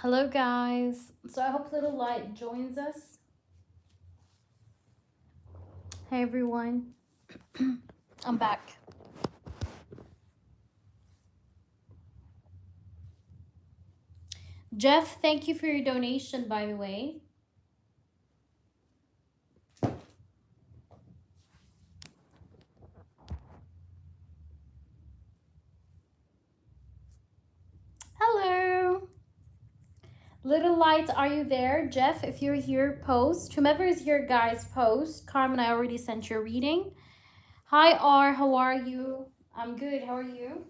Hello, guys. So I hope Little Light joins us. Hey, everyone. I'm back. Jeff, thank you for your donation, by the way. Hello. Little Light, are you there? Jeff, if you're here, post. Whomever is here, guys, post. Carmen, I already sent your reading. Hi, R. How are you? I'm good. How are you?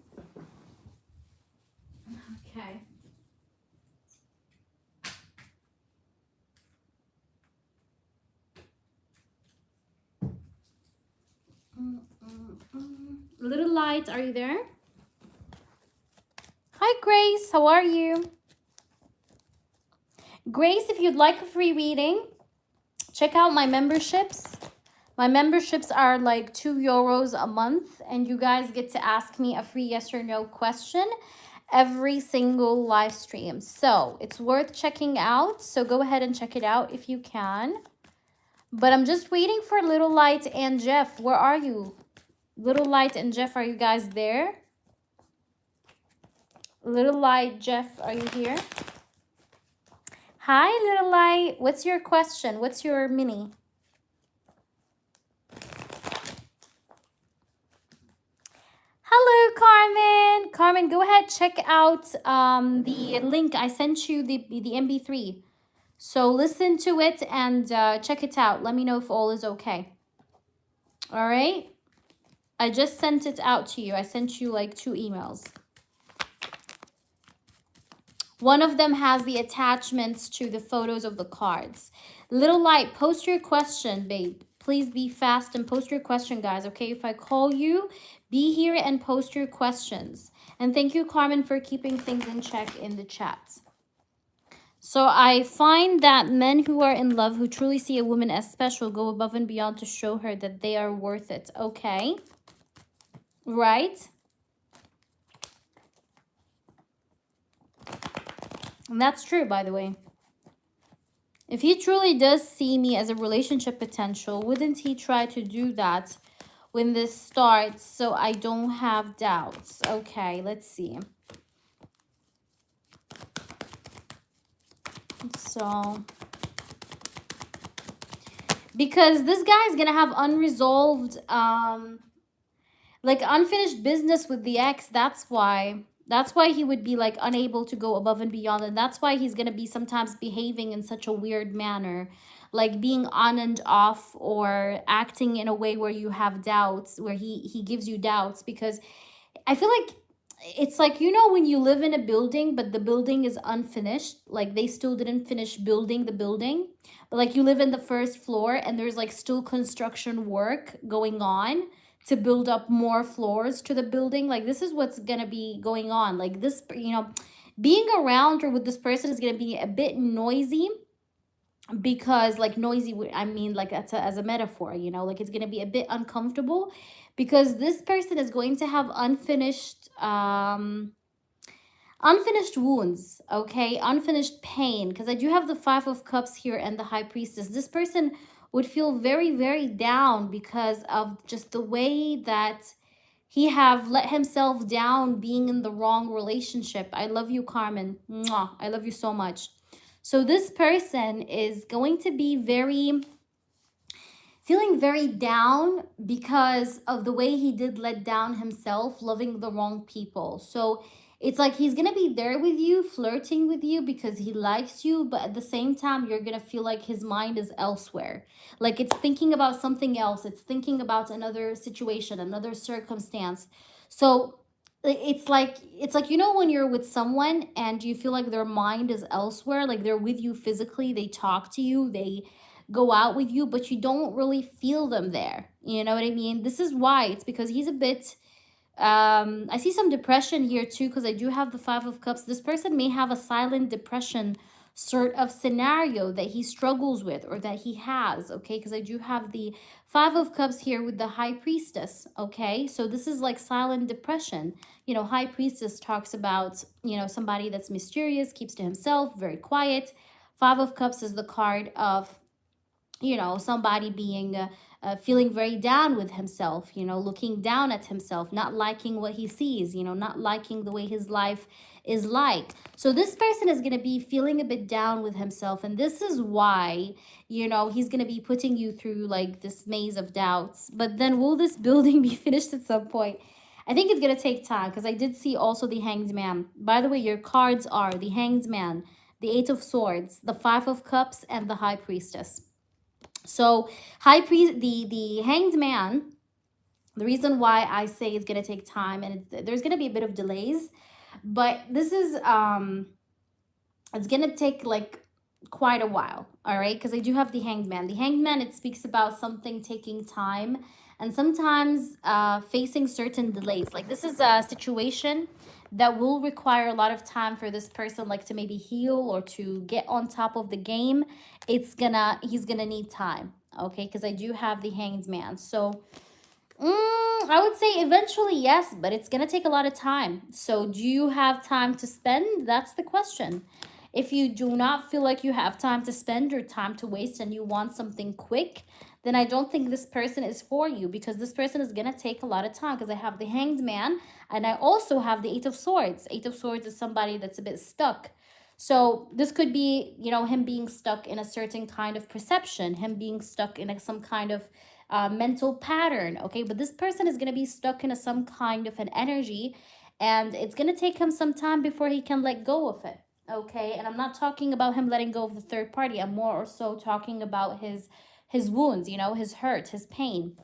Okay. Little Light, are you there? Hi, Grace. How are you? Grace, if you'd like a free reading, check out my memberships. My memberships are like €2 a month, and you guys get to ask me a free yes or no question every single live stream. So it's worth checking out. So go ahead and check it out if you can. But I'm just waiting for Little Light and Jeff. Where are you? Little Light and Jeff, are you guys there? Little Light, Jeff, are you here? Hi, Little Light. What's your question? What's your mini? Hello, Carmen. Carmen, go ahead, check out the link. I sent you the MB3. So listen to it and check it out. Let me know if all is okay. All right? I just sent it out to you. I sent you like 2 emails. One of them has the attachments to the photos of the cards. Little Light, post your question, babe. Please be fast and post your question, guys, okay? If I call you, be here and post your questions. And thank you, Carmen, for keeping things in check in the chat. So I find that men who are in love, who truly see a woman as special, go above and beyond to show her that they are worth it. Okay. Right? And that's true, by the way. If he truly does see me as a relationship potential, wouldn't he try to do that when this starts so I don't have doubts? Okay, let's see. So, because this guy is going to have unresolved, like unfinished business with the ex. That's why he would be like unable to go above and beyond, and that's why he's going to be sometimes behaving in such a weird manner, like being on and off or acting in a way where you have doubts, where he gives you doubts. Because I feel like it's like, you know, when you live in a building but the building is unfinished, like they still didn't finish building the building, but like you live in the first floor and there's like still construction work going on to build up more floors to the building. Like this is what's gonna be going on. Like this, you know, being around or with this person is gonna be a bit noisy, because like noisy, I mean, like that's as a metaphor, you know, like it's gonna be a bit uncomfortable because this person is going to have unfinished wounds, okay, unfinished pain, because I do have the 5 of Cups here and the High Priestess. This person would feel very, very down because of just the way that he have let himself down being in the wrong relationship. I love you, Carmen. Mwah. I love you so much. So this person is going to be feeling very down because of the way he did let down himself, loving the wrong people. So it's like he's going to be there with you, flirting with you because he likes you, but at the same time, you're going to feel like his mind is elsewhere. Like it's thinking about something else. It's thinking about another situation, another circumstance. So it's like, you know, when you're with someone and you feel like their mind is elsewhere, like they're with you physically, they talk to you, they go out with you, but you don't really feel them there. You know what I mean? This is why. It's because he's a bit, I see some depression here too, because I do have the 5 of Cups. This person may have a silent depression sort of scenario that he struggles with or that he has, okay? Because I do have the Five of Cups here with the High Priestess, okay? So this is like silent depression. You know, High Priestess talks about, you know, somebody that's mysterious, keeps to himself, very quiet. Five of Cups is the card of, you know, somebody being feeling very down with himself, you know, looking down at himself, not liking what he sees, you know, not liking the way his life is like. So this person is going to be feeling a bit down with himself, and this is why, you know, he's going to be putting you through like this maze of doubts. But then will this building be finished at some point? I think it's going to take time, because I did see also the Hanged Man. By the way, your cards are the Hanged Man, the Eight of Swords, the Five of Cups, and the High Priestess. So high priest, the Hanged Man, the reason why I say it's going to take time, and there's going to be a bit of delays, but this is it's going to take like quite a while, all right? Because I do have the Hanged Man. The Hanged Man, it speaks about something taking time, and sometimes facing certain delays. Like this is a situation that will require a lot of time for this person, like to maybe heal or to get on top of the game. He's gonna need time, okay? Because I do have the Hanged Man. So I would say eventually yes, but it's gonna take a lot of time. So do you have time to spend? That's the question. If you do not feel like you have time to spend or time to waste and you want something quick, then I don't think this person is for you, because this person is gonna take a lot of time, because I have the Hanged Man and I also have the Eight of Swords. Eight of Swords is somebody that's a bit stuck. So this could be, you know, him being stuck in a certain kind of perception, him being stuck in some kind of mental pattern, okay? But this person is going to be stuck in some kind of an energy, and it's going to take him some time before he can let go of it, okay? And I'm not talking about him letting go of the third party. I'm more or so talking about his wounds, you know, his hurt, his pain.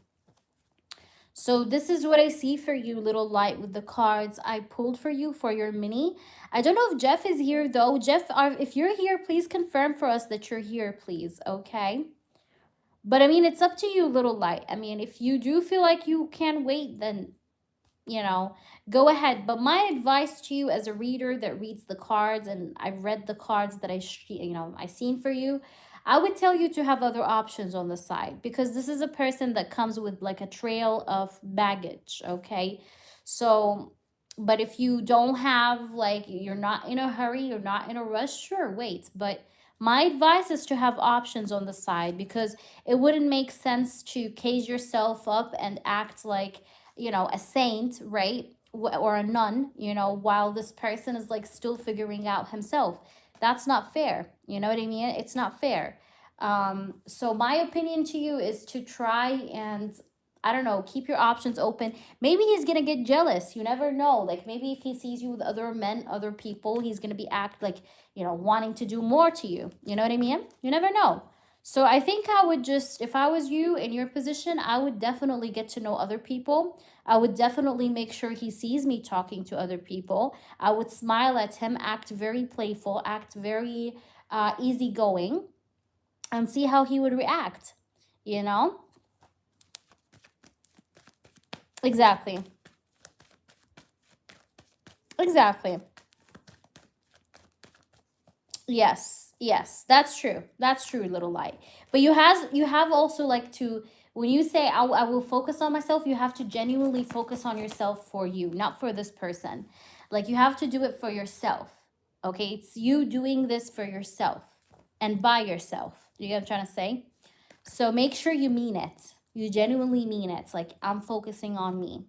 So this is what I see for you, little light, with the cards I pulled for you for your mini. I don't know if Jeff is here though. Jeff, if you're here, please confirm for us that you're here, please, okay? But I mean, it's up to you, little light. I mean, if you do feel like you can't wait, then, you know, go ahead. But my advice to you as a reader that reads the cards, and I've read the cards that I seen for you, I would tell you to have other options on the side, because this is a person that comes with like a trail of baggage, okay? So, but if you don't have, like, you're not in a hurry, you're not in a rush, sure, wait. But my advice is to have options on the side, because it wouldn't make sense to cage yourself up and act like, you know, a saint, right? Or a nun, you know, while this person is like still figuring out himself. That's not fair. You know what I mean? It's not fair. So my opinion to you is to try and, I don't know, keep your options open. Maybe he's gonna get jealous. You never know. Like maybe if he sees you with other men, other people, he's gonna be act like, you know, wanting to do more to you. You know what I mean? You never know. So I think I would just, if I was you in your position, I would definitely get to know other people. I would definitely make sure he sees me talking to other people. I would smile at him, act very playful, act very easygoing, and see how he would react, you know? Exactly. Exactly. Yes, that's true. That's true, little light. But you have also like to, when you say I will focus on myself, you have to genuinely focus on yourself for you, not for this person. Like you have to do it for yourself. Okay? It's you doing this for yourself and by yourself. You get what I'm trying to say? So make sure you mean it. You genuinely mean it. It's like I'm focusing on me.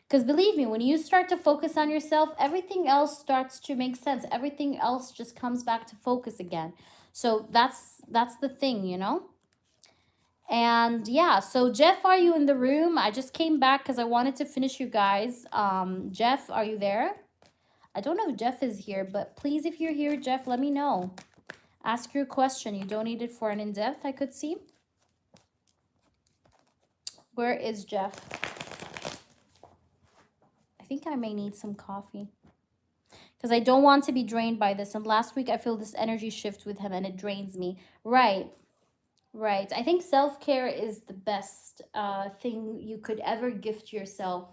Because believe me, when you start to focus on yourself, everything else starts to make sense. Everything else just comes back to focus again. So that's the thing, you know? And yeah, so Jeff, are you in the room? I just came back because I wanted to finish you guys. Jeff, are you there? I don't know if Jeff is here, but please, if you're here, Jeff, let me know. Ask your question. You donated for an in-depth, I could see. Where is Jeff? I think I may need some coffee, because I don't want to be drained by this. And last week I feel this energy shift with him and it drains me. Right. Right. I think self-care is the best thing you could ever gift yourself,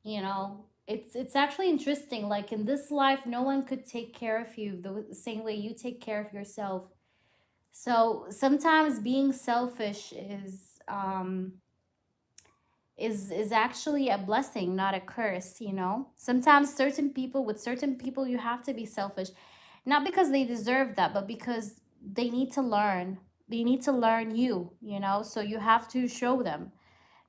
you know. It's actually interesting. Like in this life, no one could take care of you the same way you take care of yourself. So sometimes being selfish is actually a blessing, not a curse, you know? Sometimes certain people, with certain people, you have to be selfish, not because they deserve that, but because they need to learn. They need to learn you, you know? So you have to show them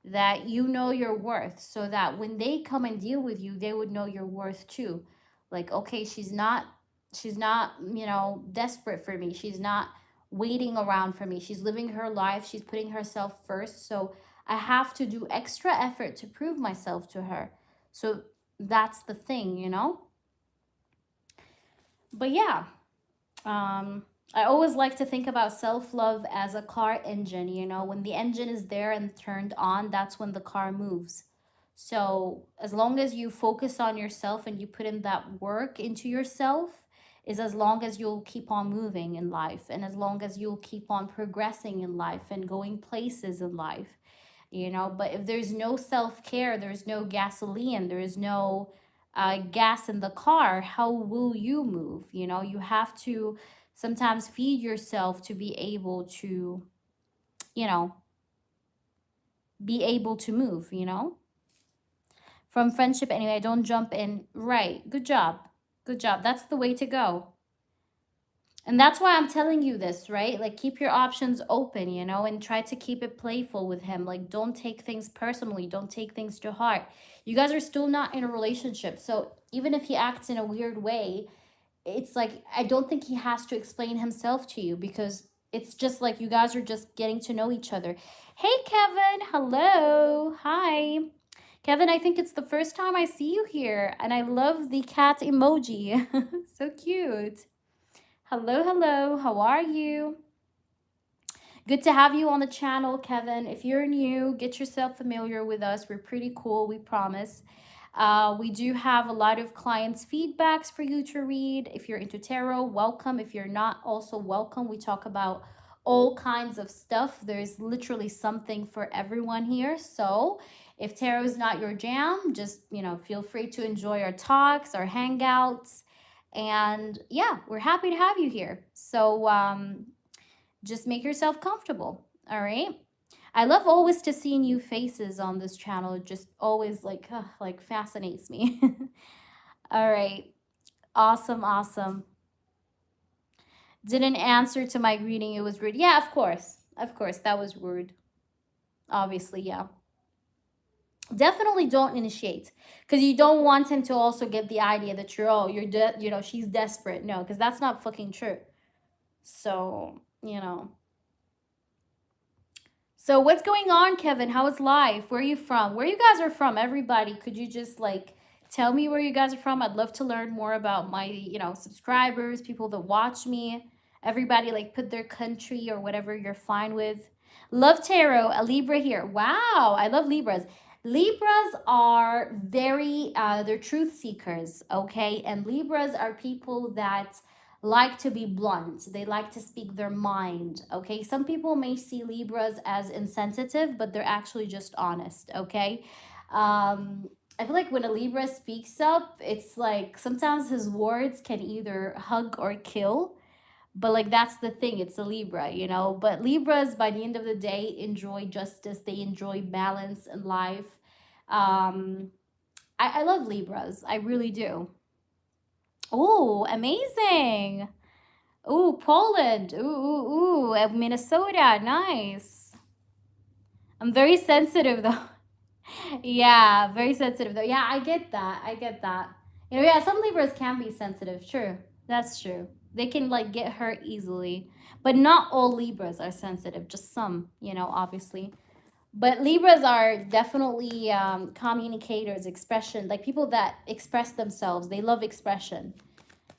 that you know your worth, so that when they come and deal with you, they would know your worth too. Like, okay, she's not, you know, desperate for me. She's not waiting around for me. She's living her life. She's putting herself first. So I have to do extra effort to prove myself to her. So that's the thing, you know? But yeah, I always like to think about self love as a car engine. You know, when the engine is there and turned on, that's when the car moves. So, as long as you focus on yourself and you put in that work into yourself, is as long as you'll keep on moving in life, and as long as you'll keep on progressing in life and going places in life, you know. But if there's no self-care, there's no gasoline, there's no gas in the car, how will you move? You know, you have to sometimes feed yourself to be able to, you know, be able to move, you know. From friendship anyway, don't jump in. Right, good job, good job, that's the way to go. And that's why I'm telling you this, right? Like, keep your options open, you know, and try to keep it playful with him. Like, don't take things personally, don't take things to heart. You guys are still not in a relationship. So, even if he acts in a weird way, it's like, I don't think he has to explain himself to you, because it's just like you guys are just getting to know each other. Hey, Kevin. Hello. Hi. Kevin, I think it's the first time I see you here, and I love the cat emoji. So cute. Hello, hello. How are you? Good to have you on the channel, Kevin. If you're new, get yourself familiar with us. We're pretty cool, we promise. We do have a lot of clients' feedbacks for you to read. If you're into tarot, welcome. If you're not, also welcome. We talk about all kinds of stuff. There's literally something for everyone here. So if tarot is not your jam, just, you know, feel free to enjoy our talks, our hangouts. And yeah, we're happy to have you here. So just make yourself comfortable. All right. I love always to see new faces on this channel. It just always like fascinates me. All right. Awesome, awesome. Didn't answer to my greeting. It was rude. Yeah, of course. Of course, that was rude. Obviously, yeah. Definitely don't initiate, because you don't want him to also get the idea that you know, she's desperate. No, because that's not fucking true. So, you know. So what's going on, Kevin? How is life? Where are you from? Where you guys are from? Everybody, could you just like tell me where you guys are from? I'd love to learn more about my, you know, subscribers, people that watch me. Everybody, like, put their country or whatever you're fine with. Love tarot, a Libra here. Wow, I love Libras. Libras are very they're truth seekers, okay? And Libras are people that like to be blunt. They like to speak their mind, okay? Some people may see Libras as insensitive, but they're actually just honest, okay? I feel like when a Libra speaks up, it's like sometimes his words can either hug or kill. But like, that's the thing, it's a Libra, you know. But Libras, by the end of the day, enjoy justice, they enjoy balance in life. um I love Libras, I really do. Oh, amazing. Ooh, Poland. Minnesota. Nice. I'm very sensitive though. Yeah, very sensitive though. Yeah, I get that. I get that. You know, yeah, some Libras can be sensitive. True. That's true. They can like get hurt easily. But not all Libras are sensitive, just some, you know, obviously. But Libras are definitely communicators, expression, like people that express themselves. They love expression,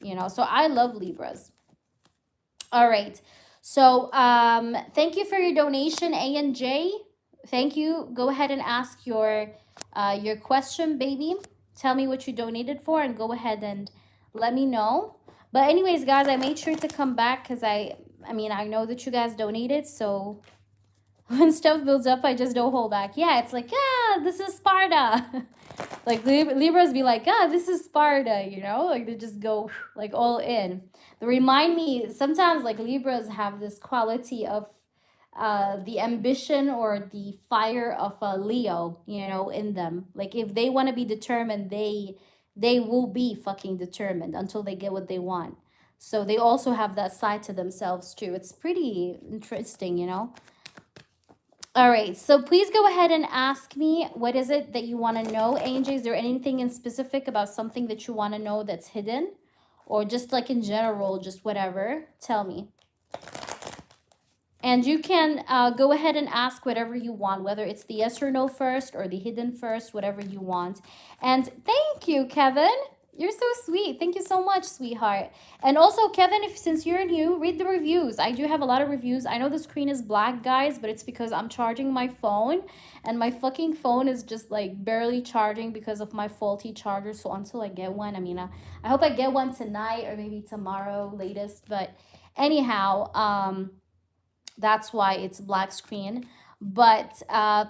you know. So I love Libras. All right. So thank you for your donation, A and J. Thank you. Go ahead and ask your question, baby. Tell me what you donated for, and go ahead and let me know. But anyways, guys, I made sure to come back because I mean, I know that you guys donated. So when stuff builds up, I just don't hold back. Yeah, it's like, yeah, this is Sparta. Like Libras be like, ah, this is Sparta, you know? Like they just go like all in. They remind me sometimes like Libras have this quality of the ambition or the fire of a Leo, you know, in them. Like if they want to be determined, they will be fucking determined until they get what they want. So they also have that side to themselves too. It's pretty interesting, you know. All right, so please go ahead and ask me, what is it that you want to know? Angel, is there anything in specific about something that you want to know that's hidden? Or just like in general, just whatever? Tell me. And you can go ahead and ask whatever you want, whether it's the yes or no first or the hidden first, whatever you want. And thank you, Kevin. You're so sweet. Thank you so much, sweetheart. And also, Kevin, if since you're new, read the reviews. I do have a lot of reviews. I know the screen is black, guys, but it's because I'm charging my phone. And my fucking phone is just like barely charging because of my faulty charger. So until I get one, I mean, I hope I get one tonight or maybe tomorrow latest. But anyhow, that's why it's black screen. But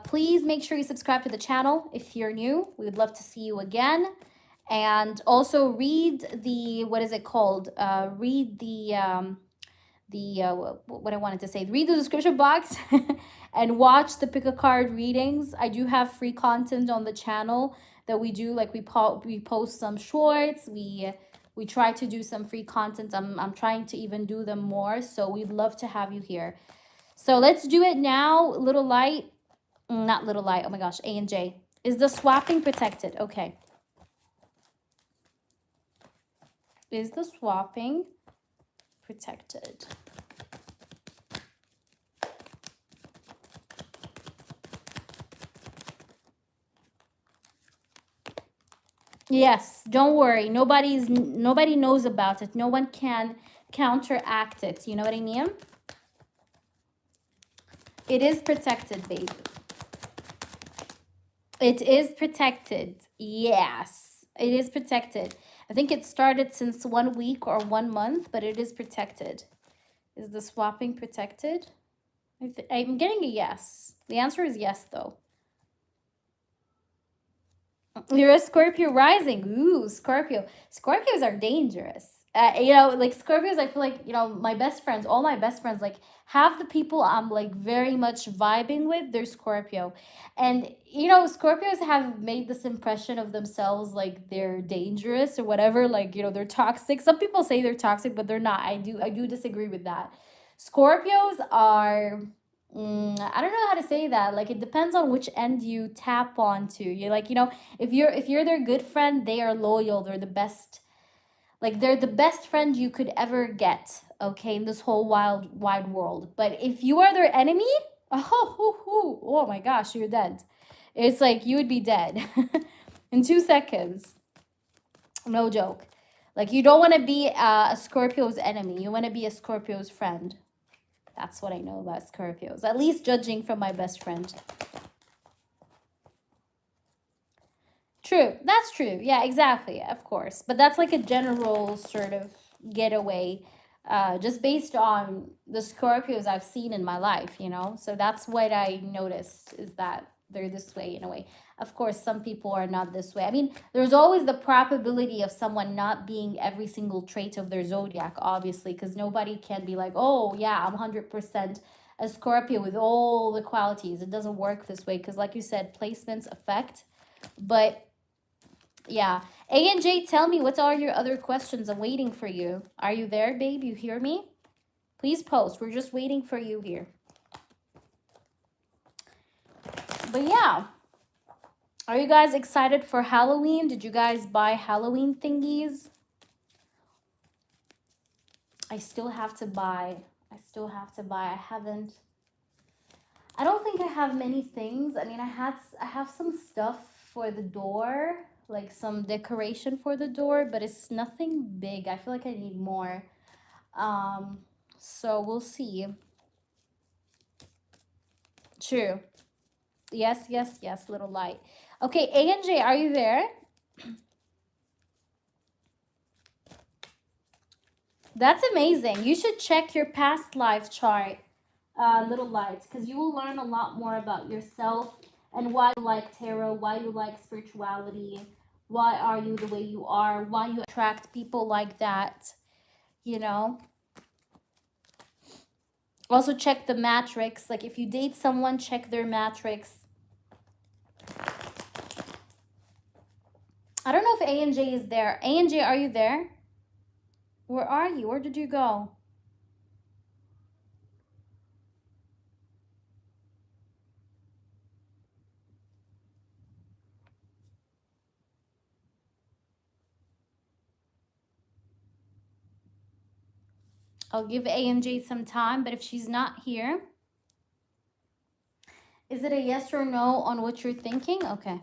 please make sure you subscribe to the channel if you're new. We would love to see you again. And also read the, what is it called? Read the what I wanted to say. Read the description box and watch the pick a card readings. I do have free content on the channel that we do. Like we post some shorts. We try to do some free content. I'm trying to even do them more. So we'd love to have you here. So let's do it now. Little light, not little light. Oh my gosh, A and J. Is the swapping protected? Okay. Is the swapping protected? Yes, don't worry. Nobody knows about it. No one can counteract it. You know what I mean? It is protected, baby. It is protected. Yes, it is protected. I think it started since 1 week or 1 month, but it is protected. Is the swapping protected? I'm getting a yes. The answer is yes, though. You're a Scorpio rising. Ooh, Scorpio. Scorpios are dangerous. You know, like Scorpios, I feel like, you know, my best friends, all my best friends, like half the people I'm like very much vibing with, they're Scorpio. And, you know, Scorpios have made this impression of themselves like they're dangerous or whatever. Like, you know, they're toxic. Some people say they're toxic, but they're not. I do disagree with that. Scorpios are I don't know how to say that. Like it depends on which end you tap onto. You're like, you know, if you're their good friend, they are loyal. They're the best. Like they're the best friend you could ever get, okay, in this whole wide world. But if you are their enemy, oh my gosh, you're dead. It's like you would be dead in 2 seconds. No joke. Like you don't want to be a Scorpio's enemy. You want to be a Scorpio's friend. That's what I know about Scorpios, at least judging from my best friend. True. That's true. Yeah, exactly. Of course. But that's like a general sort of getaway, just based on the Scorpios I've seen in my life, you know? So that's what I noticed, is that they're this way in a way. Of course, some people are not this way. I mean, there's always the probability of someone not being every single trait of their zodiac, obviously, because nobody can be like, oh, yeah, I'm 100% a Scorpio with all the qualities. It doesn't work this way because, like you said, placements affect. But yeah. A and J, tell me, what are your other questions? I'm waiting for you. Are you there, babe? You hear me? Please post. We're just waiting for you here. But yeah. Are you guys excited for Halloween? Did you guys buy Halloween thingies? I still have to buy. I haven't. I don't think I have many things. I mean, I have some stuff for the door, like some decoration for the door, but it's nothing big. I feel like I need more. So we'll see. True. Yes, little light. Okay, A and J, are you there? That's amazing. You should check your past life chart, little lights, because you will learn a lot more about yourself and why you like tarot, why you like spirituality. Why are you the way you are? Why you attract people like that? You know? Also check the matrix. Like if you date someone, check their matrix. I don't know if A and J is there. A and J, are you there? Where are you? Where did you go? I'll give A and J some time, but if she's not here, is it a yes or no on what you're thinking? Okay.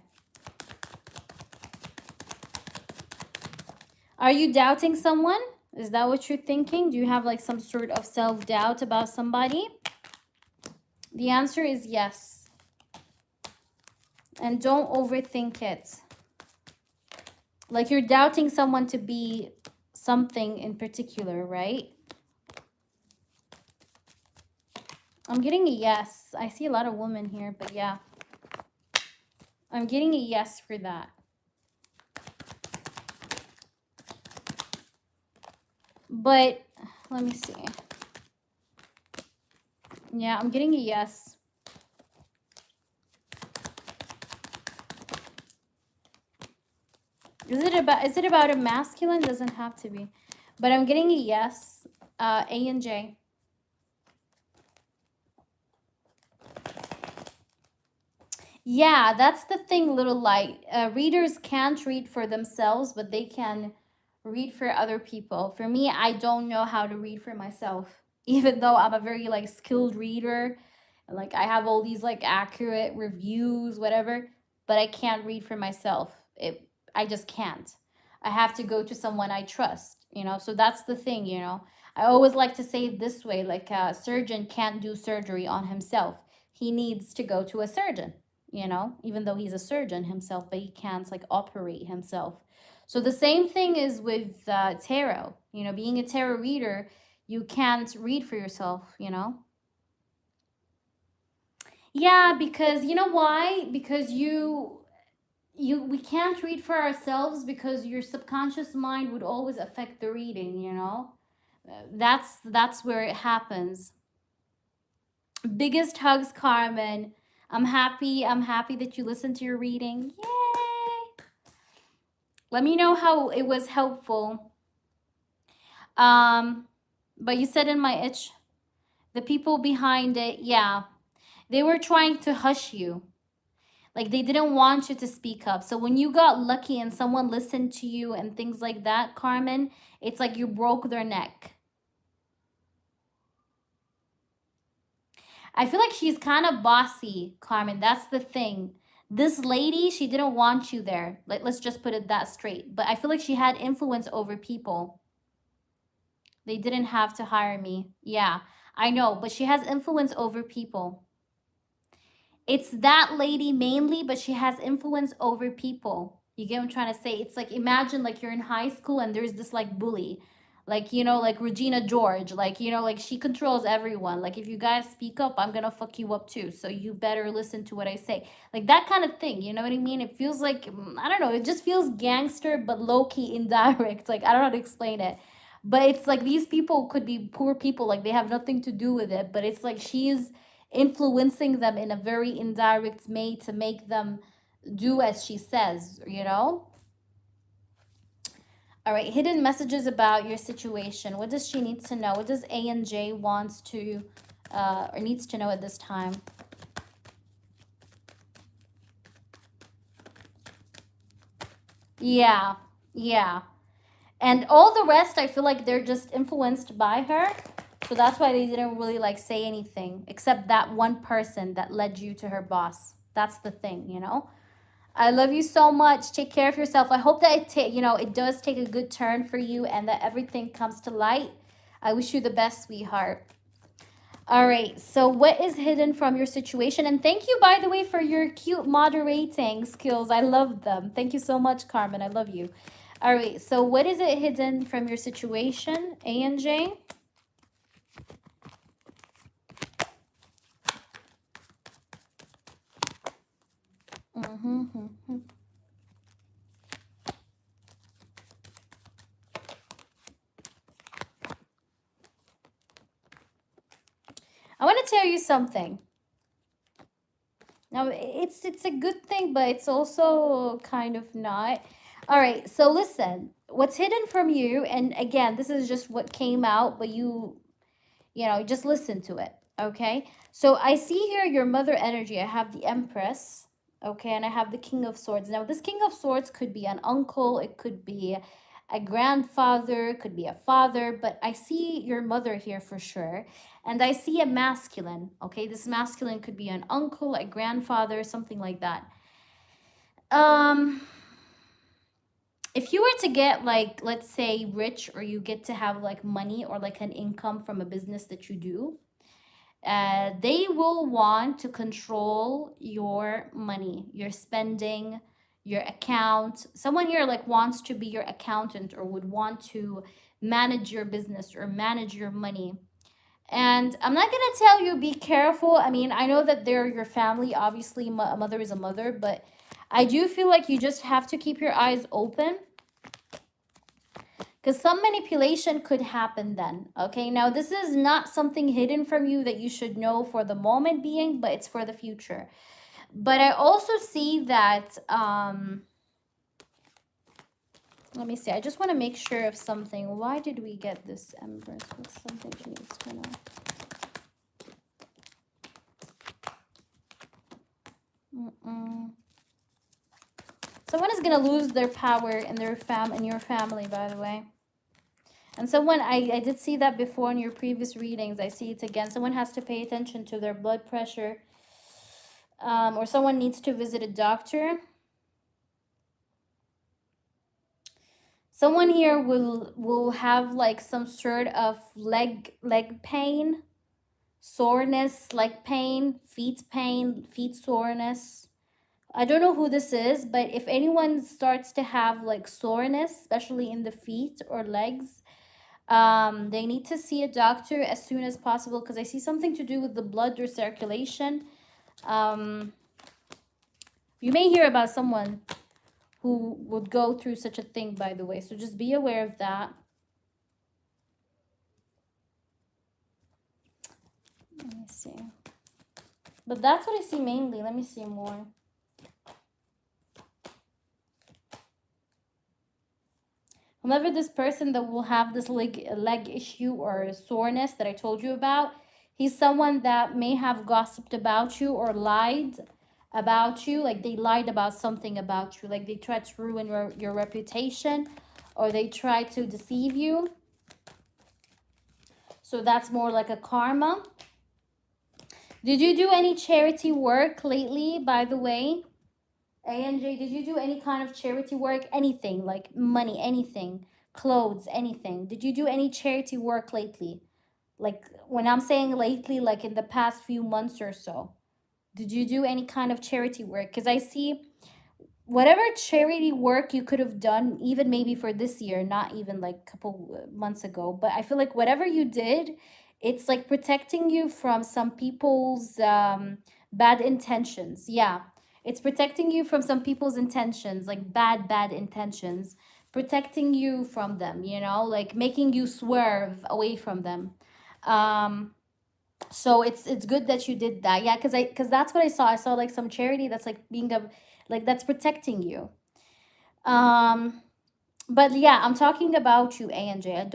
Are you doubting someone? Is that what you're thinking? Do you have like some sort of self-doubt about somebody? The answer is yes. And don't overthink it. Like you're doubting someone to be something in particular, right? I'm getting a yes. I see a lot of women here, but yeah. I'm getting a yes for that. But let me see. Yeah, I'm getting a yes. Is it about a masculine? Doesn't have to be. But I'm getting a yes. A and J. Yeah, that's the thing, Little Light. Readers can't read for themselves, but they can read for other people. For me, I don't know how to read for myself, even though I'm a very like skilled reader. Like I have all these like accurate reviews, whatever, but I can't read for myself. I just can't. I have to go to someone I trust, you know. So that's the thing, you know. I always like to say it this way, like a surgeon can't do surgery on himself. He needs to go to a surgeon, you know, even though he's a surgeon himself, but he can't like operate himself. So the same thing is with tarot, you know, being a tarot reader, you can't read for yourself, you know. Yeah, because you know why? Because we can't read for ourselves because your subconscious mind would always affect the reading, you know. That's where it happens. Biggest hugs, Carmen. I'm happy that you listened to your reading. Yay! Let me know how it was helpful. But you said in my itch, the people behind it, yeah, they were trying to hush you. Like they didn't want you to speak up. So when you got lucky and someone listened to you and things like that, Carmen, it's like you broke their neck. I feel like she's kind of bossy, Carmen. That's the thing. This lady, she didn't want you there. Like, let's just put it that straight. But I feel like she had influence over people. They didn't have to hire me. Yeah, I know. But she has influence over people. It's that lady mainly, but she has influence over people. You get what I'm trying to say? It's like, imagine like you're in high school and there's this like bully, like, you know, like Regina George, like, you know, like she controls everyone. Like if you guys speak up, I'm gonna fuck you up too, so you better listen to what I say. Like that kind of thing, you know what I mean? It feels like, I don't know, it just feels gangster but low-key indirect. Like I don't know how to explain it, but it's like these people could be poor people, like they have nothing to do with it, but it's like she's influencing them in a very indirect way to make them do as she says, you know? All right, hidden messages about your situation. What does she need to know? What does A and J wants to or needs to know at this time? Yeah, yeah. And all the rest, I feel like they're just influenced by her. So that's why they didn't really like say anything, except that one person that led you to her boss. That's the thing, you know? I love you so much. Take care of yourself. I hope that it does take a good turn for you and that everything comes to light. I wish you the best, sweetheart. All right. So what is hidden from your situation? And thank you, by the way, for your cute moderating skills. I love them. Thank you so much, Carmen. I love you. All right. So what is it hidden from your situation, A and J? to tell you something. Now, it's a good thing, but it's also kind of not. All right, so listen, what's hidden from you, and again, this is just what came out, but you know, just listen to it, okay? So I see here your mother energy. I have the Empress, okay, and I have the King of Swords. Now, this King of Swords could be an uncle, it could be a grandfather, it could be a father, but I see your mother here for sure. And I see a masculine, okay? This masculine could be an uncle, a grandfather, something like that. If you were to get, like, let's say rich, or you get to have like money or like an income from a business that you do, they will want to control your money, your spending, your account. Someone here like wants to be your accountant, or would want to manage your business or manage your money. And I'm not gonna tell you be careful. I mean, I know that they're your family. Obviously, a mother is a mother, but I do feel like you just have to keep your eyes open, because some manipulation could happen then. Okay, now this is not something hidden from you that you should know for the moment being, but it's for the future. But I also see that let me see, I just want to make sure of something. Why did we get this Empress? What's something she needs to know? Someone is gonna lose their power in their in your family, by the way. And someone, I did see that before in your previous readings. I see it again. Someone has to pay attention to their blood pressure. Or someone needs to visit a doctor. Someone here will have like some sort of leg pain, soreness, leg pain, feet soreness. I don't know who this is, but if anyone starts to have like soreness, especially in the feet or legs, they need to see a doctor as soon as possible, because I see something to do with the blood or circulation. You may hear about someone who would go through such a thing, by the way, so just be aware of that. Let me see. But that's what I see mainly. Let me see more. Whoever this person that will have this leg issue or soreness that I told you about, he's someone that may have gossiped about you or lied about you. Like they lied about something about you. Like they tried to ruin your reputation, or they tried to deceive you. So that's more like a karma. Did you do any charity work lately, by the way? ANJ, did you do any kind of charity work? Anything, like money, anything, clothes, anything. Did you do any charity work lately? Like when I'm saying lately, like in the past few months or so. Did you do any kind of charity work? Because I see whatever charity work you could have done, even maybe for this year, not even like a couple months ago, but I feel like whatever you did, it's like protecting you from some people's bad intentions. Yeah, it's protecting you from some people's intentions, like bad intentions, protecting you from them, you know, like making you swerve away from them. So it's good that you did that. Yeah, because that's what I saw like some charity that's like being a, like that's protecting you. But yeah, I'm talking about you, ANJ.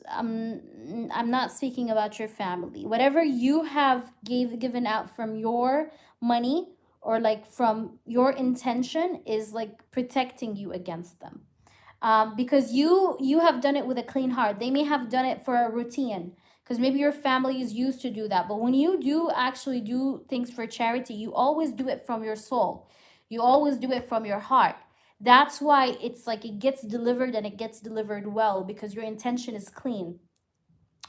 I'm not speaking about your family. Whatever you have given out from your money, or like from your intention, is like protecting you against them. Because you have done it with a clean heart. They may have done it for a routine, because maybe your family is used to do that. But when you do actually do things for charity, you always do it from your soul. You always do it from your heart. That's why it's like it gets delivered, and it gets delivered well, because your intention is clean.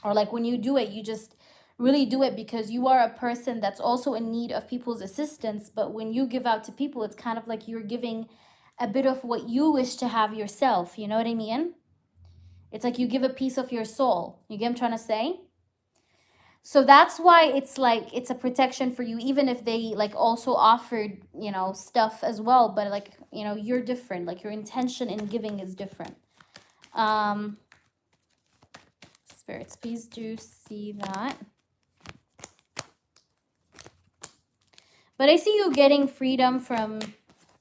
Or like when you do it, you just really do it because you are a person that's also in need of people's assistance. But when you give out to people, it's kind of like you're giving a bit of what you wish to have yourself. You know what I mean? It's like you give a piece of your soul. You get what I'm trying to say? So that's why it's like it's a protection for you, even if they like also offered, you know, stuff as well. But like, you know, you're different. Like your intention in giving is different. Spirits, please do see that. But I see you getting freedom from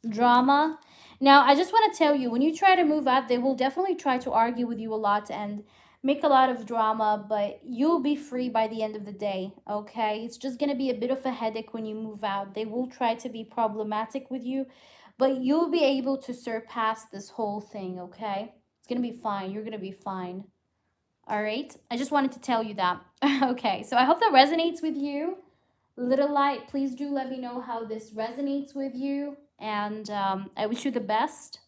drama. Now, I just want to tell you, when you try to move out, they will definitely try to argue with you a lot and make a lot of drama, but you'll be free by the end of the day, okay? It's just going to be a bit of a headache when you move out. They will try to be problematic with you, but you'll be able to surpass this whole thing, okay? It's going to be fine. You're going to be fine. All right? I just wanted to tell you that. Okay, so I hope that resonates with you. Little light, please do let me know how this resonates with you. And I wish you the best.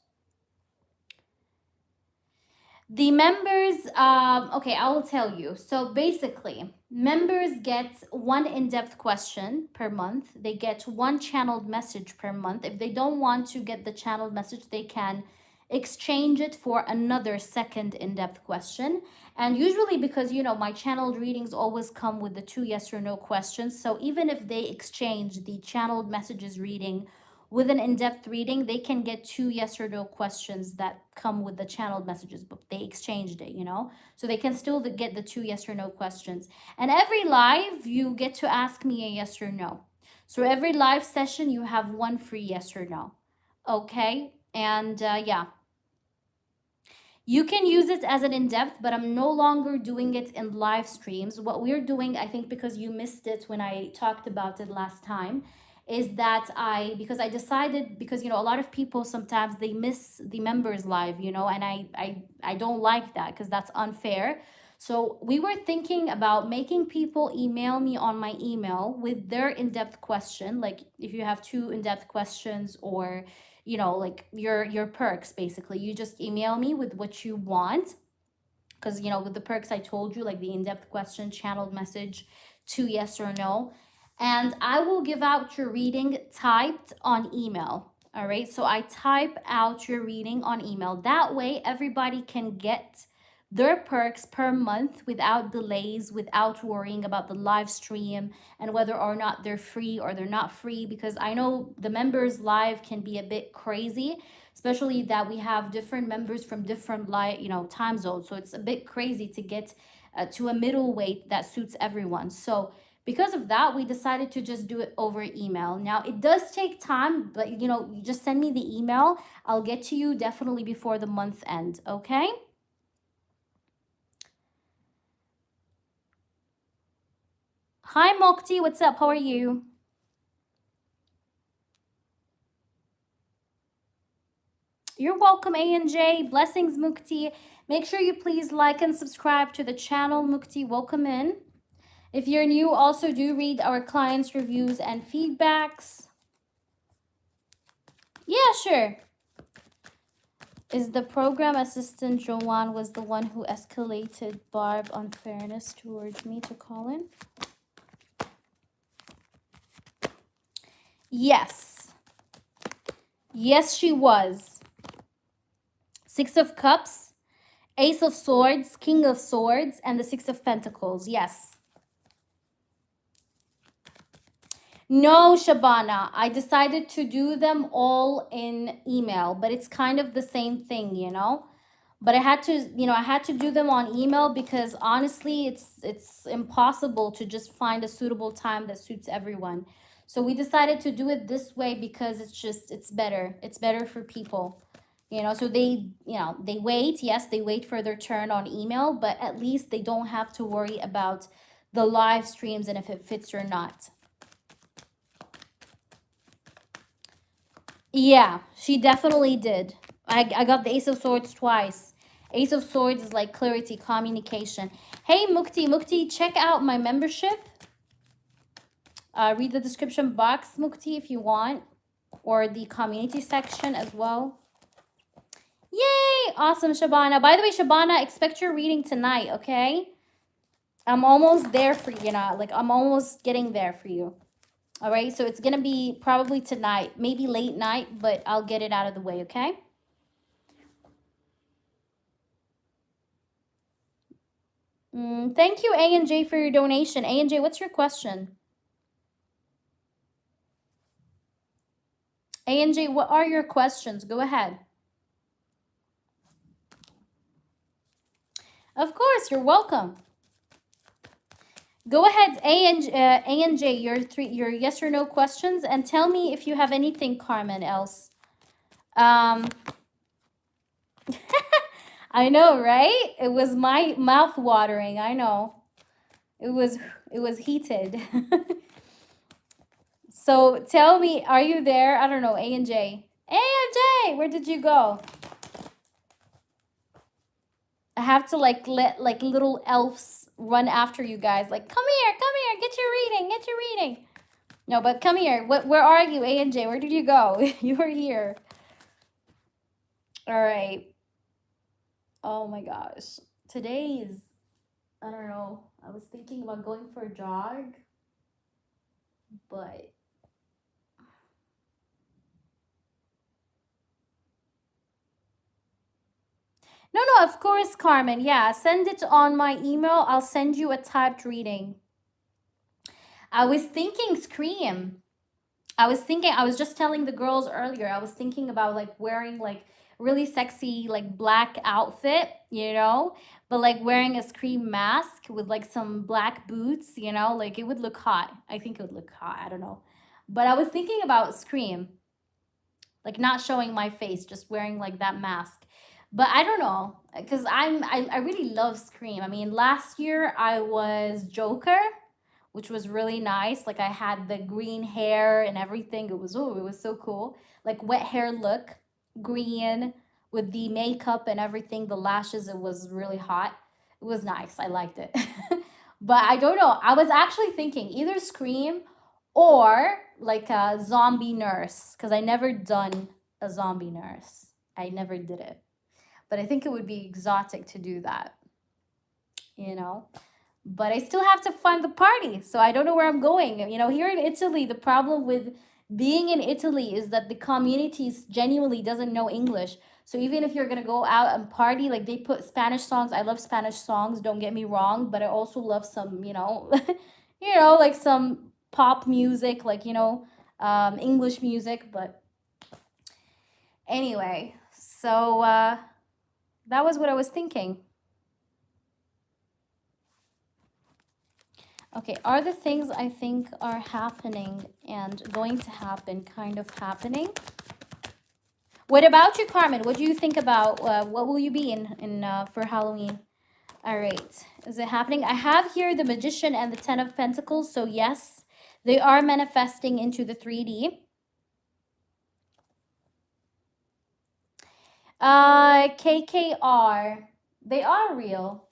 The members, okay, I will tell you. So basically, members get one in-depth question per month. They get one channeled message per month. If they don't want to get the channeled message, they can exchange it for another second in-depth question. And usually, because my channeled readings always come with the 2 yes or no questions, so even if they exchange the channeled messages reading with an in-depth reading, they can get 2 yes or no questions that come with the channeled messages, but they exchanged it, so they can still get the 2 yes or no questions. And every live, you get to ask me a yes or no. So every live session, you have one free yes or no. Okay? And yeah, you can use it as an in-depth, but I'm no longer doing it in live streams. What we're doing, I think because you missed it when I talked about it last time, is that because I decided, because a lot of people sometimes they miss the members live, and I don't like that because that's unfair. So we were thinking about making people email me on my email with their in-depth question, like if you have 2 in-depth questions, or like your perks. Basically, you just email me with what you want, because with the perks I told you, like the in-depth question, channeled message, 2 yes or no, and I will give out your reading typed on email. All right, so I type out your reading on email. That way everybody can get their perks per month without delays, without worrying about the live stream and whether or not they're free or they're not free, because I know the members live can be a bit crazy, especially that we have different members from different time zones, so it's a bit crazy to get to a middle weight that suits everyone. So because of that, we decided to just do it over email. Now it does take time, but you just send me the email. I'll get to you definitely before the month end. Okay. Hi Mokti, what's up? How are you? You're welcome, ANJ. Blessings, Mukti. Make sure you please like and subscribe to the channel, Mukti. Welcome in. If you're new, also do read our clients' reviews and feedbacks. Yeah, sure. Is the program assistant Joanne was the one who escalated Barb unfairness towards me to Colin? Yes. Yes, she was. 6 of Cups, Ace of Swords, King of Swords, and the 6 of Pentacles. Yes. No, Shabana. I decided to do them all in email, but it's kind of the same thing, But I had to do them on email because honestly, it's impossible to just find a suitable time that suits everyone. So we decided to do it this way because it's better. It's better for people. So they wait. Yes, they wait for their turn on email, but at least they don't have to worry about the live streams and if it fits or not. Yeah, she definitely did. I got the Ace of Swords twice. Ace of Swords is like clarity, communication. Hey, Mukti, check out my membership. Read the description box, Mukti, if you want, or the community section as well. Yay! Awesome, Shabana. By the way, Shabana, expect your reading tonight, okay? I'm almost there for you now. Like, I'm almost getting there for you. All right, so it's going to be probably tonight, maybe late night, but I'll get it out of the way, okay? Thank you, A&J, for your donation. A&J, what's your question? A&J, what are your questions? Go ahead. Of course, you're welcome. Go ahead, A and J, your yes or no questions, and tell me if you have anything, Carmen, else. Um, I know, right? It was my mouth watering. I know. It was it was heated. So tell me, are you there? I don't know, A and J. A and J, where did you go? I have to like let like little elves run after you guys. Like, come here, get your reading, get your reading. No, but come here. Where are you, A and J? Where did you go? You were here. All right. Oh my gosh. Today's, I don't know. I was thinking about going for a jog, but no, of course, Carmen. Yeah, send it on my email. I'll send you a typed reading. I was thinking Scream. I was just telling the girls earlier, I was thinking about like wearing like really sexy, like black outfit, but like wearing a Scream mask with like some black boots, like it would look hot. I think it would look hot. I don't know. But I was thinking about Scream, like not showing my face, just wearing like that mask. But I don't know, because I really love Scream. I mean, last year I was Joker, which was really nice. Like I had the green hair and everything. It was so cool. Like wet hair look, green with the makeup and everything, the lashes, it was really hot. It was nice. I liked it. But I don't know. I was actually thinking either Scream or like a zombie nurse, because I never done a zombie nurse. I never did it. But I think it would be exotic to do that, you know? But I still have to find the party. So I don't know where I'm going. Here in Italy, the problem with being in Italy is that the communities genuinely doesn't know English. So even if you're gonna go out and party, like they put Spanish songs. I love Spanish songs, don't get me wrong, but I also love some, like some pop music, like, English music. But anyway, so that was what I was thinking. Okay, are the things I think are happening and going to happen kind of happening? What about you, Carmen? What do you think about what will you be in for Halloween? All right, is it happening? I have here the Magician and the Ten of Pentacles, so yes, they are manifesting into the 3D. KKR, they are real.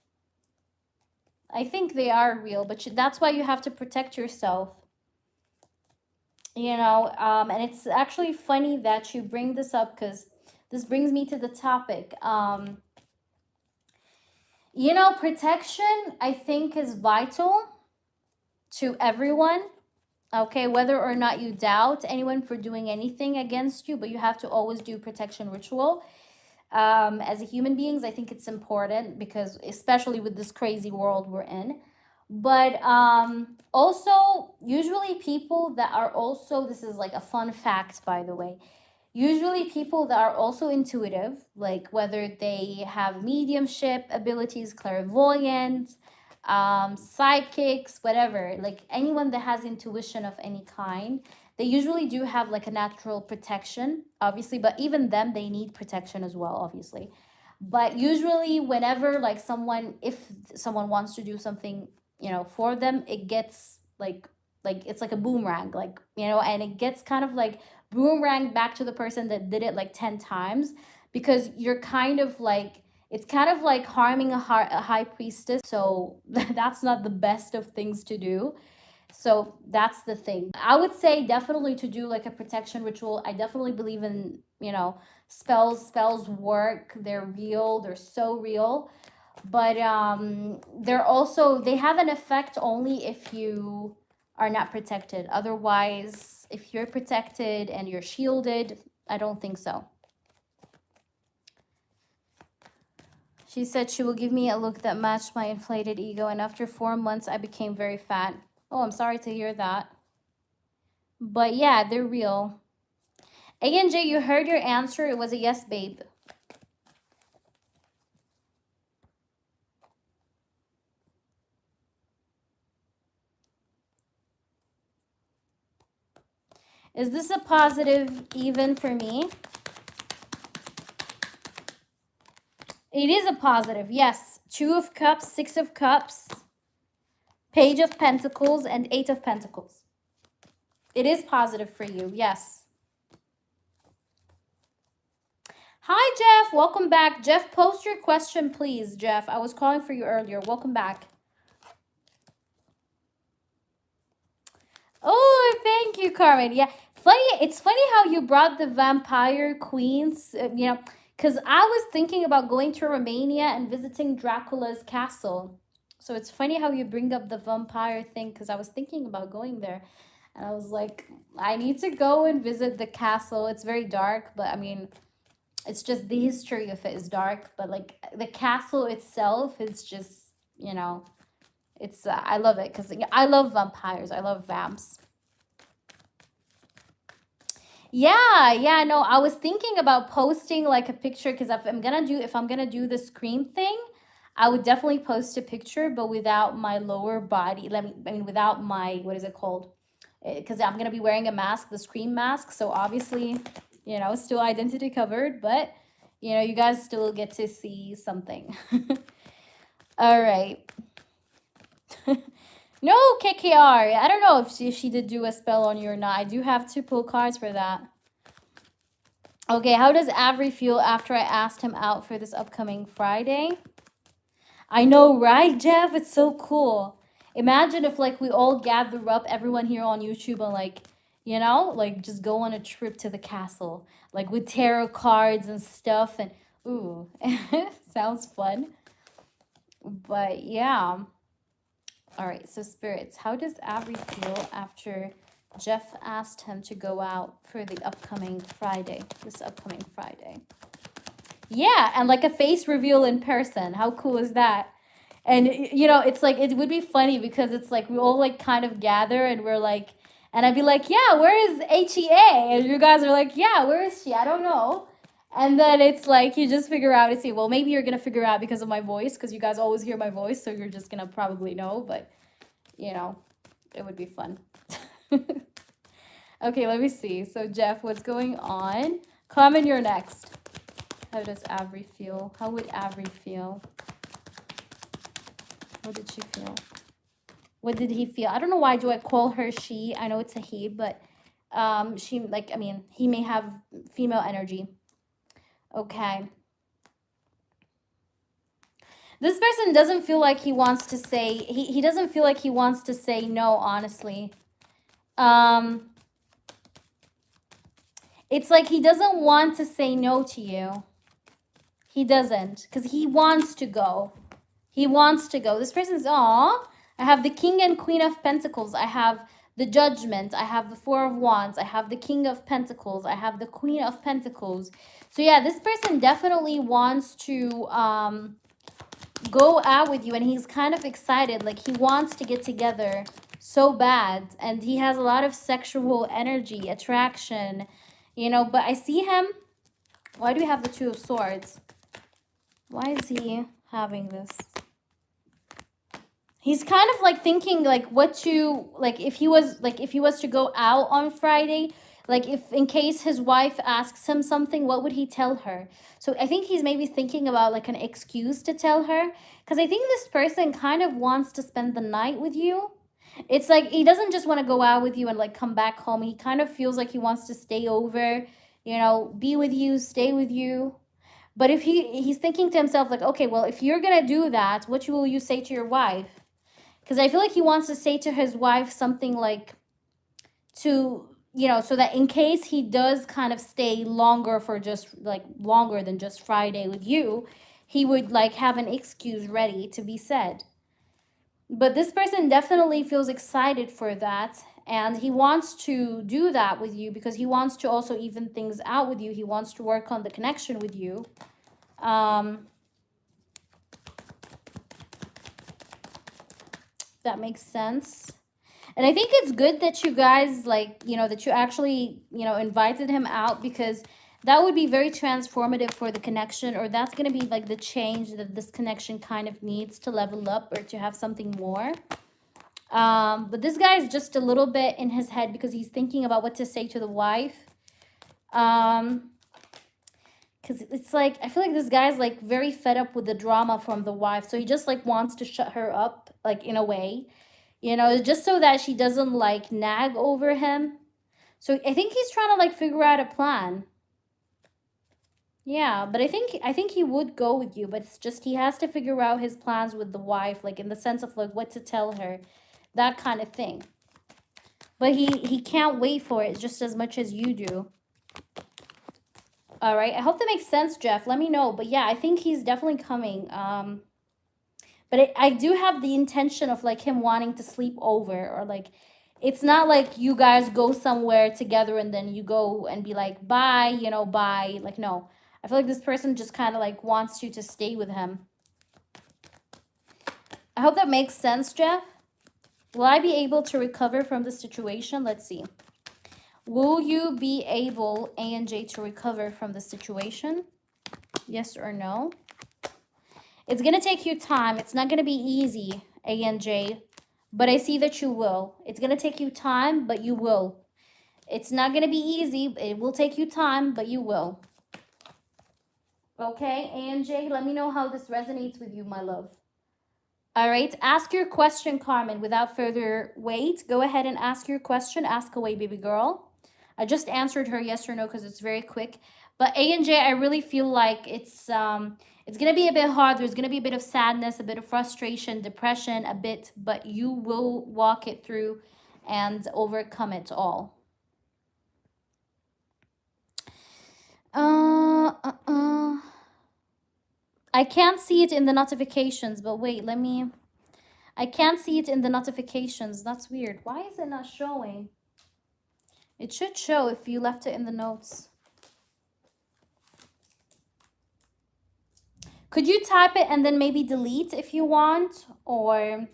I think they are real, but that's why you have to protect yourself. And it's actually funny that you bring this up, because this brings me to the topic. Protection, I think, is vital to everyone. Okay, whether or not you doubt anyone for doing anything against you, but you have to always do protection ritual. As a human beings, I think it's important, because especially with this crazy world we're in. But also, usually people that are also, this is like a fun fact, by the way, usually people that are also intuitive, like whether they have mediumship abilities, clairvoyant, psychics, whatever, like anyone that has intuition of any kind, they usually do have like a natural protection, obviously, but even them, they need protection as well, obviously. But usually whenever like if someone wants to do something, for them, it gets like it's like a boomerang, like, and it gets kind of like boomerang back to the person that did it like 10 times, because you're kind of like, it's kind of like harming a high priestess. So that's not the best of things to do. So that's the thing. I would say definitely to do like a protection ritual. I definitely believe in, spells. Spells work. They're real. They're so real. But they have an effect only if you are not protected. Otherwise, if you're protected and you're shielded, I don't think so. She said she will give me a look that matched my inflated ego, and after 4 months, I became very fat. Oh, I'm sorry to hear that. But yeah, they're real. A&J, you heard your answer. It was a yes, babe. Is this a positive even for me? It is a positive, yes. 2 of Cups, 6 of Cups, Page of Pentacles, and 8 of Pentacles. It is positive for you, yes. Hi, Jeff. Welcome back. Jeff, post your question, please, Jeff. I was calling for you earlier. Welcome back. Oh, thank you, Carmen. Yeah, funny. It's funny how you brought the vampire queens, you know, because I was thinking about going to Romania and visiting Dracula's castle. So it's funny how you bring up the vampire thing because I was thinking about going there. And I was like, I need to go and visit the castle. It's very dark, but I mean, it's just the history of it is dark. But like the castle itself is just, you know, it's, I love it because I love vampires. I love vamps. Yeah, no, I was thinking about posting like a picture because if I'm gonna do the scream thing, I would definitely post a picture, but without my lower body. I mean, without my, what is it called? Because I'm gonna be wearing a mask, the scream mask. So obviously, you know, still identity covered, but you know, you guys still get to see something. All right. No, KKR. I don't know if she did do a spell on you or not. I do have to pull cards for that. Okay, how does Avery feel after I asked him out for this upcoming Friday? I know, right, Jeff? It's so cool. Imagine if, like, we all gather up, everyone here on YouTube, and, like, you know, like, just go on a trip to the castle, like, with tarot cards and stuff. And, ooh, sounds fun. But, yeah. All right, so spirits, how does Avery feel after Jeff asked him to go out for the upcoming Friday, this upcoming Friday? Yeah, and like a face reveal in person. How cool is that? And, you know, it's like, it would be funny because it's like we all like kind of gather and we're like, and I'd be like, yeah, where is HEA? And you guys are like, yeah, where is she? I don't know. And then it's like, you just figure out, and see, well, maybe you're going to figure out because of my voice, because you guys always hear my voice. So you're just going to probably know, but, you know, it would be fun. Okay, let me see. So, Jeff, what's going on? Comment, you're next. How does Avery feel? How would Avery feel? What did she feel? What did he feel? I don't know why do I call her she. I know it's a he, but she, like, I mean, he may have female energy. Okay. This person doesn't feel like he wants to say, he doesn't feel like he wants to say no, honestly. It's like he doesn't want to say no to you. He doesn't, because he wants to go. He wants to go. This person's, aw. I have the King and Queen of Pentacles. I have the Judgment. I have the Four of Wands. I have the King of Pentacles. I have the Queen of Pentacles. So yeah, this person definitely wants to go out with you, and he's kind of excited. Like, he wants to get together so bad, and he has a lot of sexual energy, attraction, you know, but I see him. Why do we have the Two of Swords? Why is he having this? He's kind of like thinking like what to, like, if he was to go out on Friday, like if in case his wife asks him something, what would he tell her? So I think he's maybe thinking about like an excuse to tell her, because I think this person kind of wants to spend the night with you. It's like he doesn't just want to go out with you and like come back home. He kind of feels like he wants to stay over, you know, be with you, stay with you. But if he's thinking to himself like, okay, well, if you're gonna do that, what will you say to your wife? Because I feel like he wants to say to his wife something like, to, you know, so that in case he does kind of stay longer for just like longer than just Friday with you, he would like have an excuse ready to be said. But this person definitely feels excited for that, and he wants to do that with you because he wants to also even things out with you. He wants to work on the connection with you. That makes sense. And I think it's good that you guys, like, you know, that you actually, you know, invited him out, because that would be very transformative for the connection, or that's going to be like the change that this connection kind of needs to level up or to have something more. But this guy is just a little bit in his head because he's thinking about what to say to the wife. Because it's like, I feel like this guy's like very fed up with the drama from the wife. So he just like wants to shut her up, like in a way, you know, just so that she doesn't like nag over him. So I think he's trying to like figure out a plan. Yeah, but I think he would go with you, but it's just he has to figure out his plans with the wife, like in the sense of like what to tell her, that kind of thing. But he can't wait for it just as much as you do. All right, I hope that makes sense, Jeff. Let me know. But yeah, I think he's definitely coming. But I do have the intention of like him wanting to sleep over, or like it's not like you guys go somewhere together and then you go and be like bye, you know, bye. Like no, I feel like this person just kind of like wants you to stay with him. I hope that makes sense, Jeff. Will I be able to recover from the situation? Let's see. Will you be able, A and J, to recover from the situation? Yes or no? It's going to take you time. It's not going to be easy, A and J, but I see that you will. It's going to take you time, but you will. It's not going to be easy. It will take you time, but you will. Okay, A and J, let me know how this resonates with you, my love. All right, ask your question, Carmen. Without further wait, go ahead and ask your question. Ask away, baby girl. I just answered her yes or no because it's very quick. But A and J, I really feel like it's gonna be a bit hard. There's gonna be a bit of sadness, a bit of frustration, depression, a bit, but you will walk it through and overcome it all. I can't see it in the notifications, but wait, I can't see it in the notifications. That's weird. Why is it not showing? It should show if you left it in the notes. Could you type it and then maybe delete if you want? Or...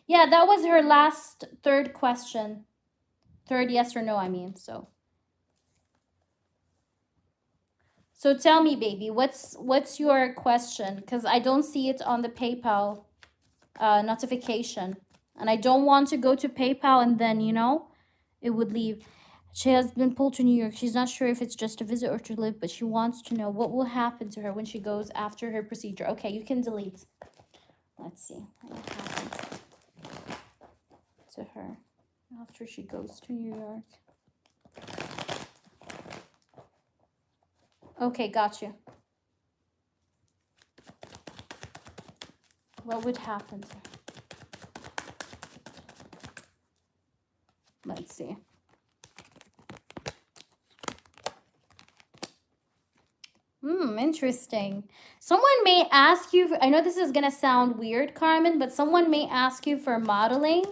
yeah, that was her last third question. Third yes or no, I mean, so. So tell me, baby, what's your question? Because I don't see it on the PayPal notification. And I don't want to go to PayPal and then, you know, it would leave. She has been pulled to New York. She's not sure if it's just a visit or to live, but she wants to know what will happen to her when she goes after her procedure. Okay, you can delete. Let's see what happens to her after she goes to New York. Okay, got you. What would happen to her? Let's see. Interesting. Someone may ask you, I know this is going to sound weird, Carmen, but someone may ask you for modeling.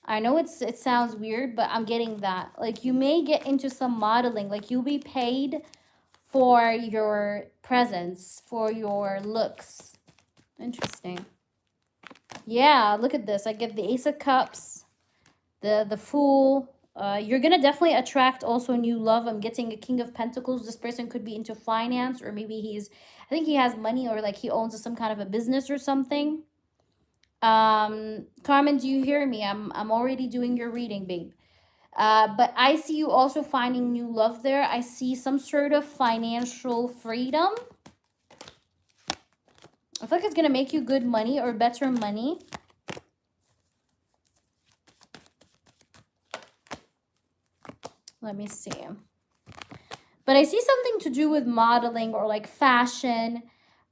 I know it sounds weird, but I'm getting that. Like, you may get into some modeling. Like, you'll be paid for your presence, for your looks. Interesting. Yeah, look at this. I get the Ace of Cups, the Fool. You're going to definitely attract also new love. I'm getting a King of Pentacles. This person could be into finance, or maybe I think he has money, or like he owns some kind of a business or something. Carmen, do you hear me? I'm already doing your reading, babe. But I see you also finding new love there. I see some sort of financial freedom. I feel like it's going to make you good money or better money. Let me see. But I see something to do with modeling or like fashion.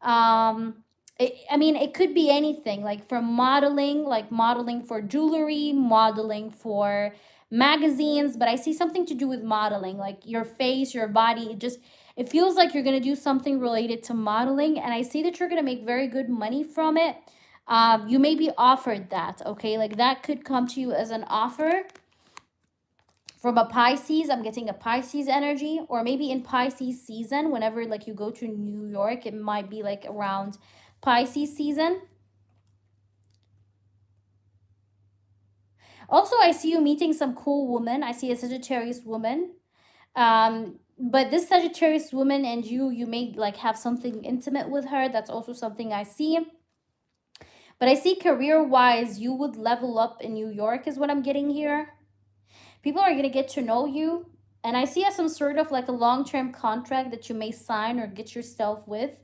I mean, it could be anything, like from modeling, like modeling for jewelry, modeling for magazines. But I see something to do with modeling, like your face, your body. It feels like you're going to do something related to modeling. And I see that you're going to make very good money from it. You may be offered that, okay? Like that could come to you as an offer. From a Pisces, I'm getting a Pisces energy, or maybe in Pisces season, whenever like you go to New York, it might be like around Pisces season. Also, I see you meeting some cool woman. I see a Sagittarius woman. But this Sagittarius woman and you may like have something intimate with her. That's also something I see. But I see career wise, you would level up in New York, is what I'm getting here. People are going to get to know you. And I see as some sort of like a long term contract that you may sign or get yourself with.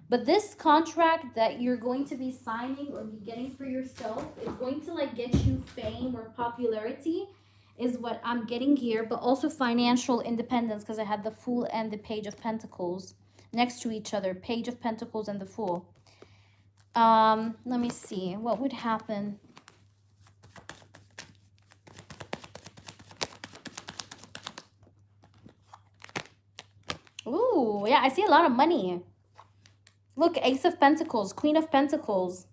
But this contract that you're going to be signing or be getting for yourself is going to like get you fame or popularity, is what I'm getting here. But also financial independence, because I had the Fool and the Page of Pentacles next to each other. Page of Pentacles and the Fool. Let me see. What would happen? Ooh, yeah, I see a lot of money. Look, Ace of Pentacles, Queen of Pentacles.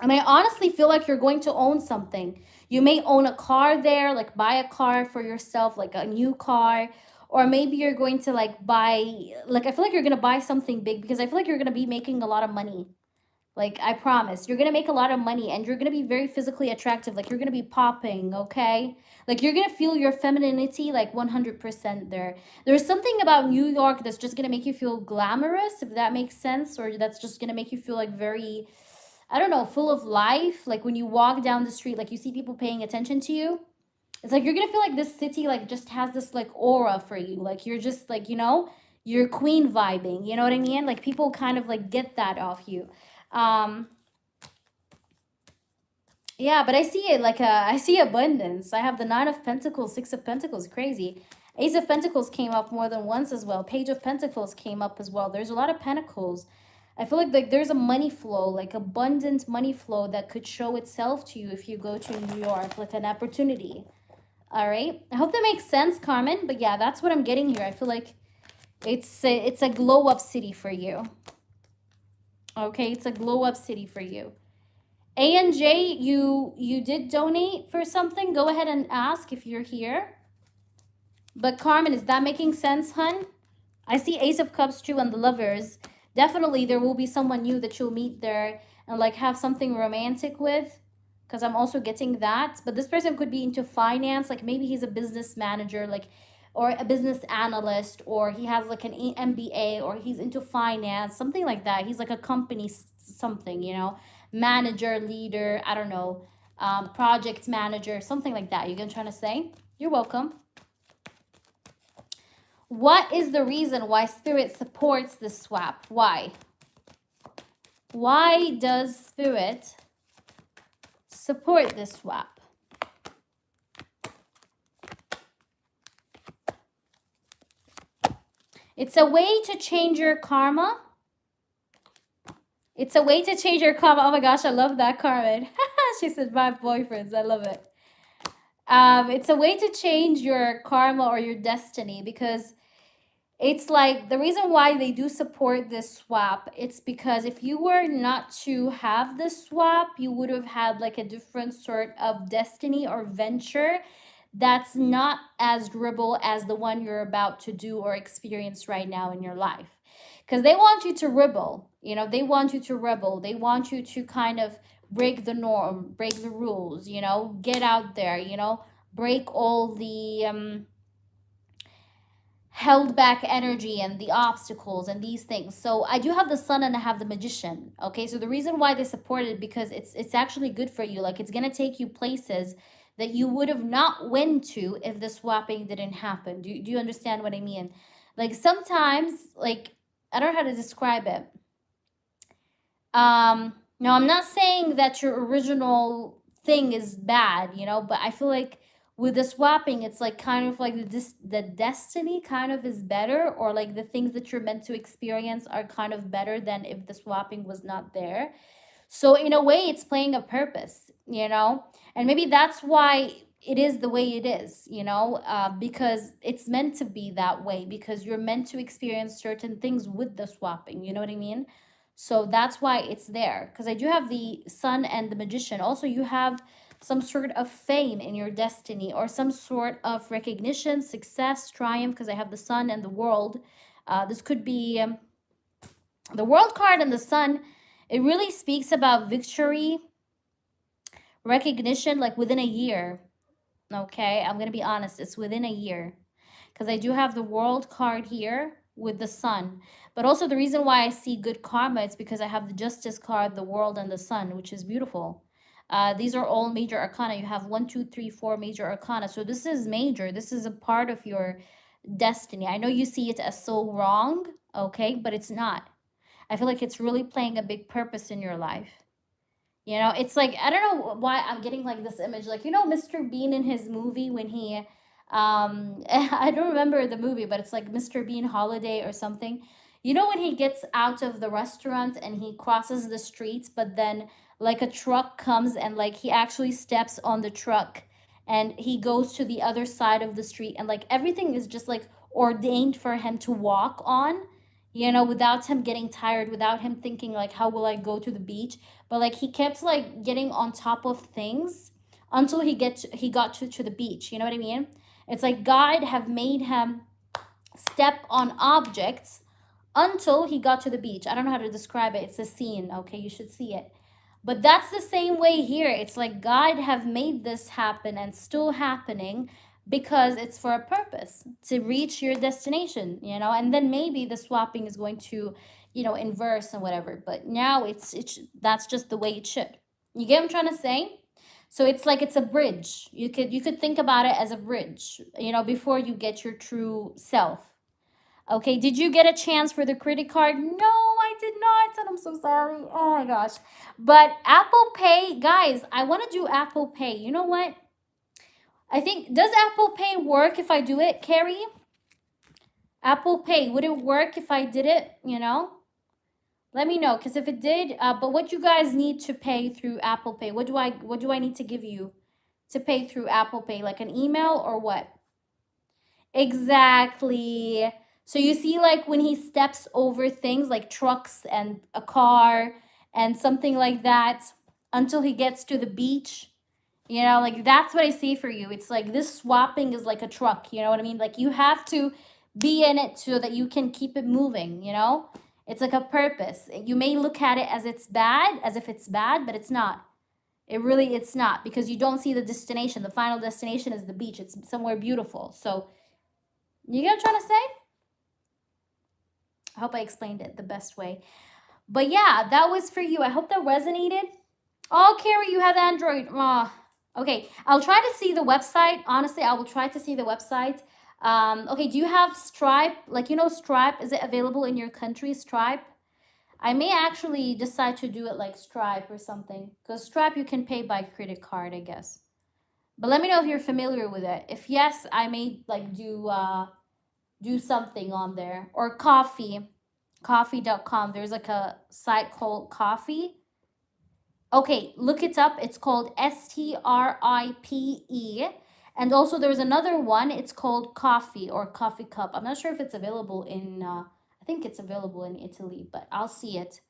And I honestly feel like you're going to own something. You may own a car there, like buy a car for yourself, like a new car. Or maybe you're going to like buy, like I feel like you're going to buy something big because I feel like you're going to be making a lot of money. Like, I promise, you're going to make a lot of money and you're going to be very physically attractive. Like, you're going to be popping, okay? Like, you're going to feel your femininity, like, 100% there. There's something about New York that's just going to make you feel glamorous, if that makes sense. Or that's just going to make you feel, like, very, I don't know, full of life. Like, when you walk down the street, like, you see people paying attention to you. It's like, you're going to feel like this city, like, just has this, like, aura for you. Like, you're just, like, you know, you're queen vibing. You know what I mean? Like, people kind of, like, get that off you. Yeah, but I see it like I see abundance. I have the Nine of Pentacles, Six of Pentacles, crazy. Ace of Pentacles came up more than once as well. Page of Pentacles came up as well. There's a lot of pentacles. I feel like there's a money flow, like abundant money flow that could show itself to you if you go to New York, like an opportunity. All right. I hope that makes sense, Carmen. But yeah, that's what I'm getting here. I feel like it's a glow up city for you. Okay, it's a glow up city for you. ANJ, you did donate for something. Go ahead and ask if you're here. But Carmen, is that making sense, hun? I see Ace of Cups too and the Lovers. Definitely there will be someone new that you'll meet there and like have something romantic with. Because I'm also getting that. But this person could be into finance. Like maybe he's a business manager, like, or a business analyst, or he has like an MBA, or he's into finance, something like that. He's like a company something, you know, manager, leader, I don't know, project manager, something like that. You get what I'm trying to say? You're welcome. What is the reason why Spirit supports this swap? Why? Why does Spirit support this swap? It's a way to change your karma. It's a way to change your karma. Oh my gosh, I love that, Carmen. She said, my boyfriends. I love it. It's a way to change your karma or your destiny, because it's like the reason why they do support this swap, it's because if you were not to have this swap, you would have had like a different sort of destiny or venture that's not as dribble as the one you're about to do or experience right now in your life. Because they want you to rebel, you know, they want you to rebel. They want you to kind of break the norm, break the rules, you know, get out there, you know, break all the held back energy and the obstacles and these things. So I do have the Sun and I have the Magician. Okay, so the reason why they support it, because it's actually good for you. Like, it's gonna take you places that you would have not went to if the swapping didn't happen. Do you understand what I mean? Like, sometimes, like, I don't know how to describe it. No, I'm not saying that your original thing is bad, you know, but I feel like with the swapping, it's like kind of like the destiny kind of is better, or like the things that you're meant to experience are kind of better than if the swapping was not there. So in a way, it's playing a purpose, you know, and maybe that's why it is the way it is, you know, because it's meant to be that way, because you're meant to experience certain things with the swapping, you know what I mean? So that's why it's there, because I do have the Sun and the Magician. Also, you have some sort of fame in your destiny, or some sort of recognition, success, triumph, because I have the Sun and the World. This could be the World card and the Sun. It really speaks about victory, recognition, like within a year. Okay, I'm going to be honest, it's within a year. because I do have the World card here with the Sun. But also the reason why I see good karma is because I have the Justice card, the World, and the Sun, which is beautiful. These are all major arcana. You have one, two, three, four major arcana. So this is major. This is a part of your destiny. I know you see it as so wrong, okay, but it's not. I feel like it's really playing a big purpose in your life. You know, it's like, I don't know why I'm getting like this image. Like, you know, Mr. Bean in his movie when he, I don't remember the movie, but it's like Mr. Bean Holiday or something. You know, when he gets out of the restaurant and he crosses the streets, but then like a truck comes and like he actually steps on the truck and he goes to the other side of the street and like everything is just like ordained for him to walk on, you know, without him getting tired, without him thinking like, how will I go to the beach? But like he kept like getting on top of things until he got to the beach. You know what I mean? It's like God have made him step on objects until he got to the beach. I don't know how to describe it. It's a scene, okay? You should see it. But that's the same way here. It's like God have made this happen and still happening because it's for a purpose to reach your destination, you know? And then maybe the swapping is going to, you know, inverse and whatever. But now it's that's just the way it should. You get what I'm trying to say? So it's like it's a bridge. You could think about it as a bridge, you know, before you get your true self. Okay, did you get a chance for the credit card? No, I did not, and I'm so sorry. Oh my gosh. But Apple Pay, guys, I want to do Apple Pay. You know what? I think, does Apple Pay work if I do it, Carrie? Apple Pay, would it work if I did it, you know? Let me know, because if it did, but what you guys need to pay through Apple Pay? What do I need to give you to pay through Apple Pay? Like an email or what? Exactly. So you see, like when he steps over things like trucks and a car and something like that until he gets to the beach, you know, like that's what I see for you. It's like this swapping is like a truck, you know what I mean? Like you have to be in it so that you can keep it moving, you know? It's like a purpose. You may look at it as it's bad, as if it's bad, but it's not. It's not, because you don't see the destination. The final destination is the beach. It's somewhere beautiful. So you get what I'm trying to say? I hope I explained it the best way. But yeah, that was for you. I hope that resonated. Oh, Carrie, you have Android. Oh, okay, I'll try to see the website. Honestly, I will try to see the website. Okay, do you have Stripe? Like, you know, Stripe, is it available in your country, Stripe? I may actually decide to do it like Stripe or something. Because Stripe, you can pay by credit card, I guess. But let me know if you're familiar with it. If yes, I may like do something on there. Or coffee.com. There's like a site called Coffee. Okay, look it up. It's called STRIPE. And also there's another one. It's called Coffee or Coffee Cup. I'm not sure if it's available in, I think it's available in Italy, but I'll see it.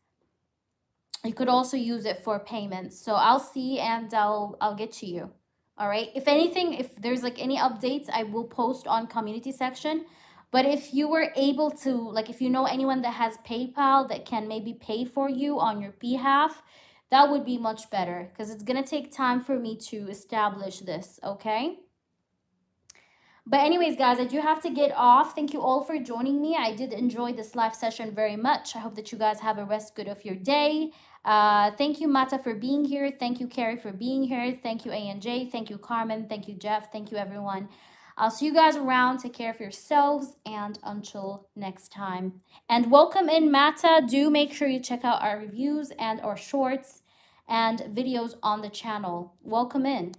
You could also use it for payments. So I'll see and I'll get to you. All right. If anything, if there's like any updates, I will post on community section. But if you were able to, like, if you know anyone that has PayPal that can maybe pay for you on your behalf, that would be much better, because it's going to take time for me to establish this, okay? But anyways, guys, I do have to get off. Thank you all for joining me. I did enjoy this live session very much. I hope that you guys have a rest good of your day. Thank you, Mata, for being here. Thank you, Carrie, for being here. Thank you, ANJ. Thank you, Carmen. Thank you, Jeff. Thank you, everyone. I'll see you guys around. Take care of yourselves, and until next time. And welcome in, Mata. Do make sure you check out our reviews and our shorts and videos on the channel. Welcome in.